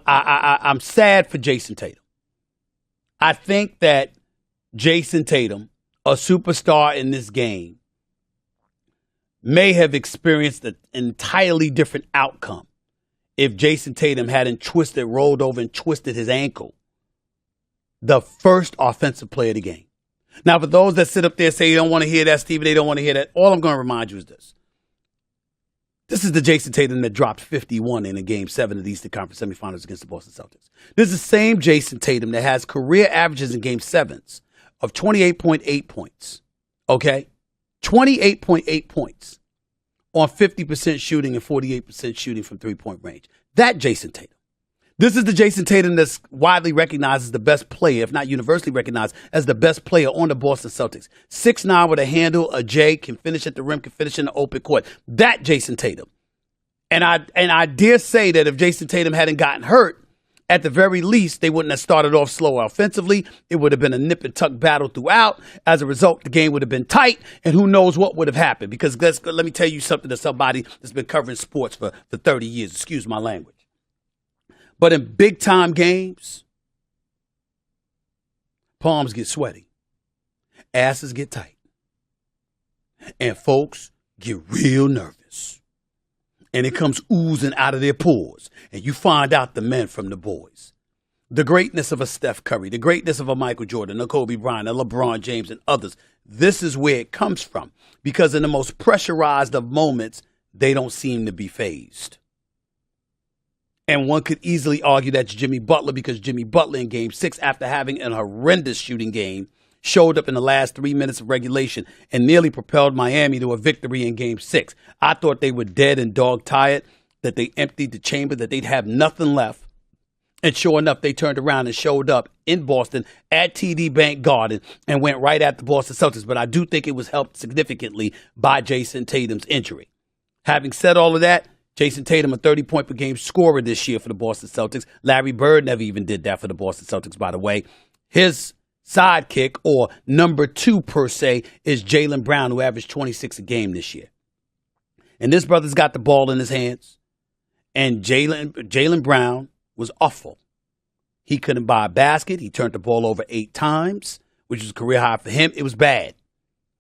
I'm sad for Jayson Tatum. I think that Jayson Tatum, a superstar in this game, may have experienced an entirely different outcome if Jayson Tatum hadn't rolled over and twisted his ankle, the first offensive play of the game. Now, for those that sit up there and say you don't want to hear that, Stephen, they don't want to hear that, all I'm going to remind you is this. This is the Jayson Tatum that dropped 51 in a Game 7 of the Eastern Conference semifinals against the Boston Celtics. This is the same Jayson Tatum that has career averages in Game 7s of 28.8 points. Okay? 28.8 points on 50% shooting and 48% shooting from three-point range. That Jayson Tatum. This is the Jayson Tatum that's widely recognized as the best player, if not universally recognized as the best player on the Boston Celtics. 6'9" with a handle, a J, can finish at the rim, can finish in the open court. That Jayson Tatum. And I dare say that if Jayson Tatum hadn't gotten hurt, at the very least, they wouldn't have started off slow offensively. It would have been a nip and tuck battle throughout. As a result, the game would have been tight, and who knows what would have happened. Because let me tell you something to somebody that's been covering sports for 30 years. Excuse my language. But in big-time games, palms get sweaty, asses get tight, and folks get real nervous. And it comes oozing out of their pores, and you find out the men from the boys. The greatness of a Steph Curry, the greatness of a Michael Jordan, a Kobe Bryant, a LeBron James, and others. This is where it comes from, because in the most pressurized of moments, they don't seem to be fazed. And one could easily argue that's Jimmy Butler, because Jimmy Butler in Game 6, after having an horrendous shooting game, showed up in the last 3 minutes of regulation and nearly propelled Miami to a victory in Game 6. I thought they were dead and dog-tired, that they emptied the chamber, that they'd have nothing left. And sure enough, they turned around and showed up in Boston at TD Bank Garden and went right at the Boston Celtics. But I do think it was helped significantly by Jayson Tatum's injury. Having said all of that, Jayson Tatum, a 30-point-per-game scorer this year for the Boston Celtics. Larry Bird never even did that for the Boston Celtics, by the way. His sidekick, or number 2 per se, is Jaylen Brown, who averaged 26 a game this year. And this brother's got the ball in his hands. And Jaylen Brown was awful. He couldn't buy a basket. He turned the ball over 8 times, which was a career high for him. It was bad.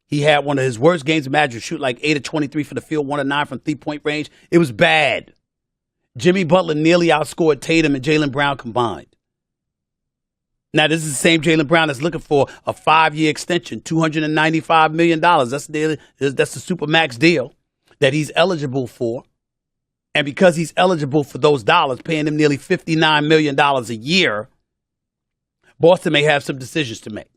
He had one of his worst games. Imagine shoot like 8 of 23 from the field, 1 of 9 from three-point range. It was bad. Jimmy Butler nearly outscored Tatum and Jaylen Brown combined. Now, this is the same Jaylen Brown that's looking for a 5-year extension, $295 million. That's the Supermax deal that he's eligible for. And because he's eligible for those dollars, paying him nearly $59 million a year, Boston may have some decisions to make.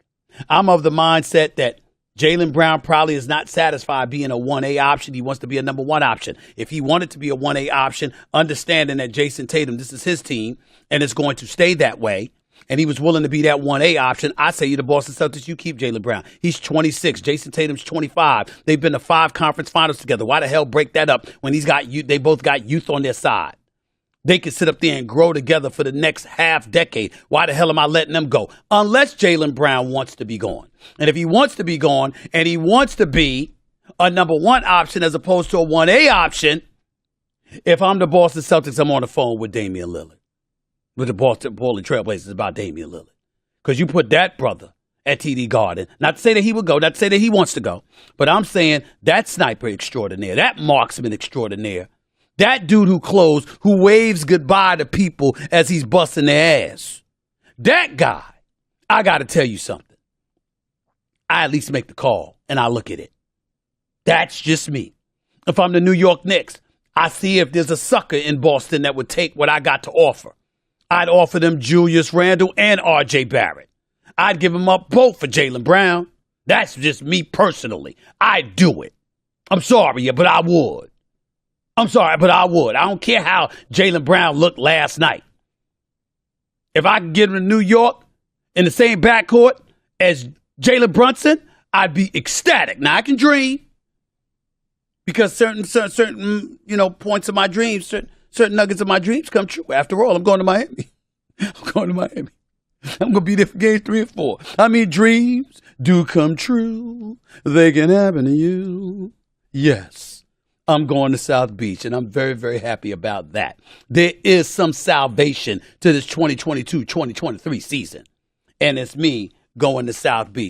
I'm of the mindset that Jaylen Brown probably is not satisfied being a 1A option. He wants to be a number 1 option. If he wanted to be a 1A option, understanding that Jayson Tatum, this is his team, and it's going to stay that way, and he was willing to be that 1A option, I say you the Boston Celtics, you keep Jaylen Brown. He's 26. Jayson Tatum's 25. They've been to 5 conference finals together. Why the hell break that up when they both got youth on their side? They can sit up there and grow together for the next half decade. Why the hell am I letting them go? Unless Jaylen Brown wants to be gone. And if he wants to be gone and he wants to be a number 1 option as opposed to a 1A option, if I'm the Boston Celtics, I'm on the phone with Damian Lillard, with the Portland Trailblazers about Damian Lillard. Because you put that brother at TD Garden. Not to say that he would go, not to say that he wants to go, but I'm saying that sniper extraordinaire, that marksman extraordinaire, that dude who waves goodbye to people as he's busting their ass. That guy, I got to tell you something. I at least make the call, and I look at it. That's just me. If I'm the New York Knicks, I see if there's a sucker in Boston that would take what I got to offer. I'd offer them Julius Randle and R.J. Barrett. I'd give them up both for Jaylen Brown. That's just me personally. I'd do it. I'm sorry, but I would. I'm sorry, but I would. I don't care how Jaylen Brown looked last night. If I could get him to New York in the same backcourt as Jalen Brunson, I'd be ecstatic. Now, I can dream because certain points of my dreams, certain nuggets of my dreams come true. After all, I'm going to Miami. I'm going to be there for games 3 and 4. I mean, dreams do come true. They can happen to you. Yes. I'm going to South Beach, and I'm very, very happy about that. There is some salvation to this 2022-2023 season, and it's me going to South Beach.